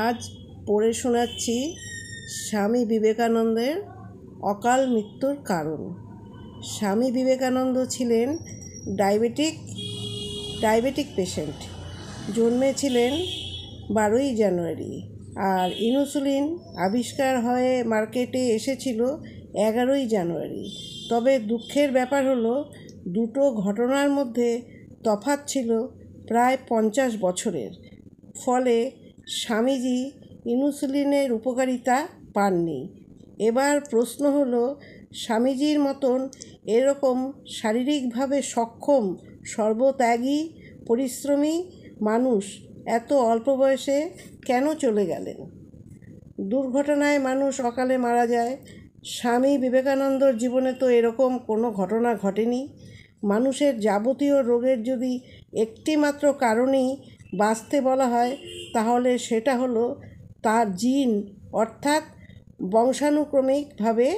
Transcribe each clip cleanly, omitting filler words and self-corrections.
আজ পড়ে শোনাচ্ছি স্বামী বিবেকানন্দের অকাল মৃত্যুর কারণ। স্বামী বিবেকানন্দ ছিলেন ডায়াবেটিক পেশেন্ট। জন্মেছিলেন 12ই জানুয়ারি, আর ইনসুলিন আবিষ্কার হয়ে মার্কেটে এসেছিল 11ই জানুয়ারি। তবে দুঃখের ব্যাপার হলো, দুটো ঘটনার মধ্যে তফাৎ ছিল প্রায় 50 বছরের। ফলে স্বামীজি ইনসুলিনের উপকারিতা পাননি। এবার প্রশ্ন হলো, স্বামীজির মতন এরকম শারীরিকভাবে সক্ষম, সর্বত্যাগী, পরিশ্রমী মানুষ এত অল্প বয়সে কেন চলে গেলেন? দুর্ঘটনায় মানুষ অকালে মারা যায়। স্বামী বিবেকানন্দর জীবনে তো এরকম কোনো ঘটনা ঘটেনি। মানুষের যাবতীয় রোগের যদি একটি মাত্র কারণেই বাঁচতে বলা হয়, তাহলে সেটা হলো তার জিন, অর্থাৎ বংশানুক্রমিকভাবে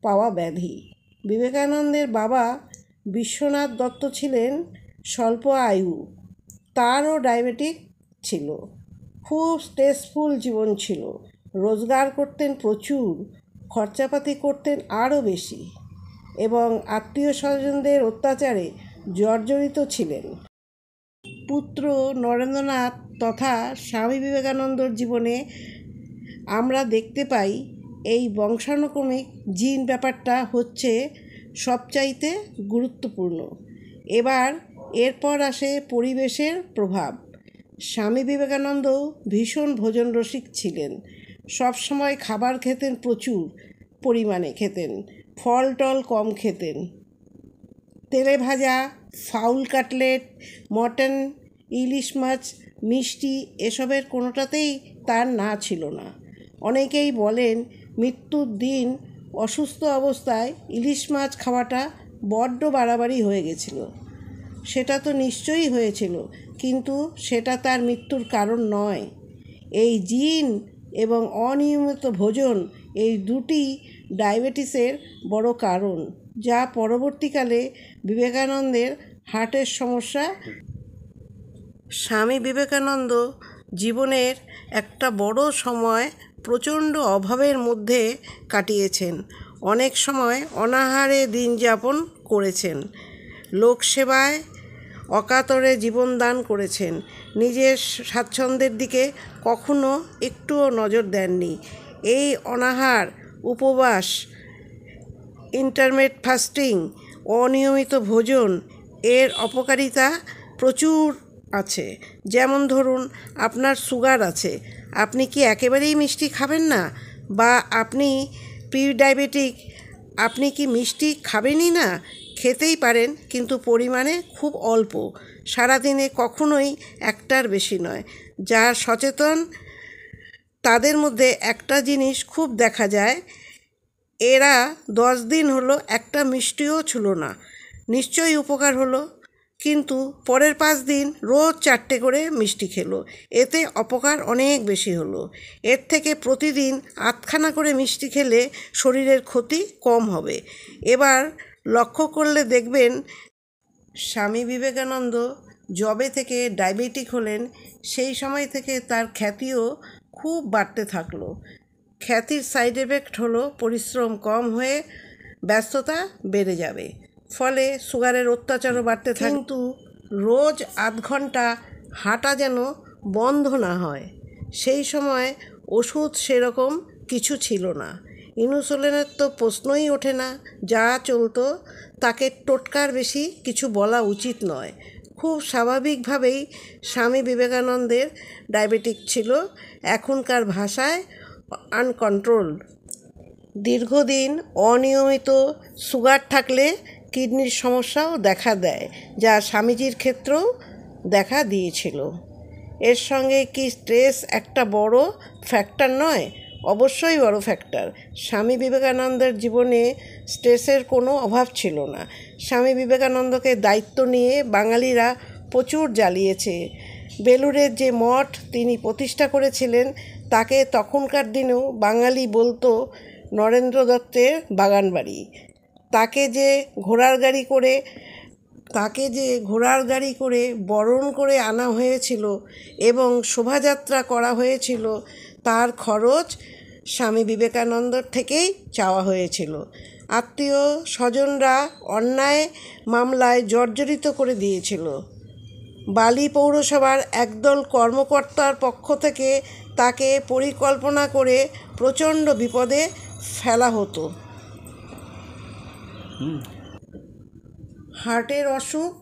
পাওয়া ব্যাধি। বিবেকানন্দের বাবা বিশ্বনাথ দত্ত ছিলেন স্বল্প আয়ু। তারও ডায়াবেটিক ছিল। খুব স্ট্রেসফুল জীবন ছিল। রোজগার করতেন প্রচুর, খরচাপাতি করতেন আরও বেশি, এবং আত্মীয় স্বজনদের অত্যাচারে জর্জরিত ছিলেন। পুত্র নরেন্দ্রনাথ তথা স্বামী বিবেকানন্দর জীবনে আমরা দেখতে পাই এই বংশানুক্রমিক জিন ব্যাপারটা হচ্ছে সবচাইতে গুরুত্বপূর্ণ। এরপর আসে পরিবেশের প্রভাব। স্বামী বিবেকানন্দ ভীষণ ভোজন রসিক ছিলেন। সবসময় খাবার খেতেন, প্রচুর পরিমাণে খেতেন, ফল টল কম খেতেন। তেলে ভাজা, ফাউল কাটলেট, মটন, ইলিশ মাছ, মিষ্টি এসবের কোনোটাতেই তার না ছিল না। অনেকেই বলেন মৃত্যুর দিন অসুস্থ অবস্থায় ইলিশ মাছ খাওয়াটা বড্ড বাড়াবাড়ি হয়ে গেছিল। সেটা তো নিশ্চয়ই হয়েছিল, কিন্তু সেটা তার মৃত্যুর কারণ নয়। এই জিন এবং অনিয়মিত ভোজন, এই দুটি ডায়াবেটিসের বড় কারণ, যা পরবর্তীকালে বিবেকানন্দের হার্টের সমস্যা। স্বামী বিবেকানন্দ জীবনের একটা বড় সময় প্রচণ্ড অভাবের মধ্যে কাটিয়েছেন। অনেক সময় অনাহারে দিন যাপন করেছেন। লোকসেবায় অকাতরে জীবনদান করেছেন। নিজের স্বাচ্ছন্দ্যের দিকে কখনো একটুও নজর দেননি। এই অনাহার, উপবাস, ইন্টারমিটেন্ট ফাস্টিং, অনিয়মিত ভোজন এর অপকারিতা প্রচুর আছে। যেমন ধরুন, আপনার সুগার আছে, আপনি কি একেবারেই মিষ্টি খাবেন না? বা আপনি প্রি ডায়াবেটিক, আপনি কি মিষ্টি খাবেনই না? খেতেই পারেন, কিন্তু পরিমাণে খুব অল্প, সারাদিনে কখনোই একটার বেশি নয়। যারা সচেতন তাদের মধ্যে একটা জিনিস খুব দেখা যায়, এরা 10 দিন হলো একটা মিষ্টিও ছুঁলো না। নিশ্চয়ই উপকার হলো, কিন্তু পরের 5 দিন রোজ 4টে করে মিষ্টি খেলো। এতে অপকার অনেক বেশি হলো। এর থেকে প্রতিদিন 8খানা করে মিষ্টি খেলে শরীরের ক্ষতি কম হবে। এবার লক্ষ্য করলে দেখবেন, স্বামী বিবেকানন্দ যবে থেকে ডায়াবেটিক হলেন, সেই সময় থেকে তার খ্যাতিও খুব বাড়তে থাকলো। খ্যাতির সাইড এফেক্ট হলো পরিশ্রম কম হয়ে ব্যস্ততা বেড়ে যাবে। ফলে সুগারের অত্যাচারও বাড়তে থাকে। কিন্তু রোজ 8 ঘন্টা হাঁটা যেন বন্ধ না হয়। সেই সময় ওষুধ সেরকম কিছু ছিল না। ইনসুলিনের তো প্রশ্নই ওঠে না। যা চলতো তাকে টোটকার বেশি কিছু বলা উচিত নয়। খুব স্বাভাবিকভাবেই স্বামী বিবেকানন্দের ডায়াবেটিক ছিল, এখনকার ভাষায় আনকন্ট্রোলড। দীর্ঘদিন অনিয়মিত সুগার থাকলে কিডনির সমস্যাও দেখা দেয়, যা স্বামীজির ক্ষেত্রেও দেখা দিয়েছিল। এর সঙ্গে কি স্ট্রেস একটা বড় ফ্যাক্টর নয়? অবশ্যই বড় ফ্যাক্টর। স্বামী বিবেকানন্দের জীবনে স্ট্রেসের কোনো অভাব ছিল না। স্বামী বিবেকানন্দকে দায়িত্ব নিয়ে বাঙালিরা প্রচুর জ্বালিয়েছে। বেলুড়ের যে মঠ তিনি প্রতিষ্ঠা করেছিলেন, তাকে তখনকার দিনেও বাঙালি বলতো নরেন্দ্র দত্তের বাগানবাড়ি। তাকে যে ঘোড়ার গাড়ি করে তাকে যে ঘোড়ার গাড়ি করে বরণ করে আনা হয়েছিল এবং শোভাযাত্রা করা হয়েছিল তার খরচ স্বামী বিবেকানন্দর থেকেই চাওয়া হয়েছিল। আত্মীয় স্বজনরা অন্যায় মামলায় জর্জরিত করে দিয়েছিল। বালি পৌরসভার একদল কর্মকর্তার পক্ষ থেকে তাকে পরিকল্পনা করে প্রচণ্ড বিপদে ফেলা হতো। হার্টের অসুখ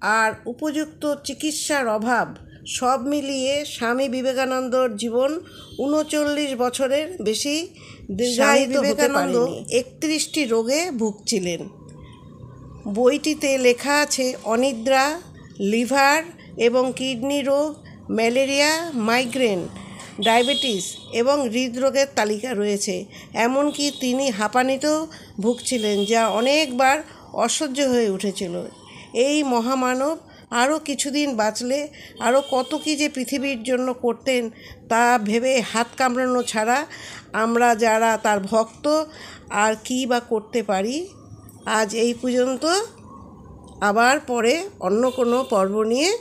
আর উপযুক্ত চিকিৎসার অভাব সব মিলিয়ে স্বামী বিবেকানন্দর জীবন ৩৯ বছরের বেশি দীর্ঘায়িত হতে পারেনি। ৩১টি রোগে ভুগছিলেন। বইটিতে লেখা আছে অনিদ্রা, লিভার এবং কিডনি রোগ, ম্যালেরিয়া, মাইগ্রেন, ডায়াবেটিস এবং হৃদরোগের তালিকা রয়েছে। এমনকি তিনি হাঁপানিতেও ভুগছিলেন, যা অনেকবার অসহ্য হয়ে উঠেছিল। এই মহামানব আরও কিছুদিন বাঁচলে আরও কত কী যে পৃথিবীর জন্য করতেন তা ভেবে হাত কামড়ানো ছাড়া আমরা যারা তার ভক্ত আর কী বা করতে পারি। আজ এই পর্যন্ত। আবার পরে অন্য কোনো পর্ব নিয়ে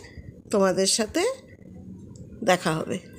তোমাদের সাথে দেখা হবে।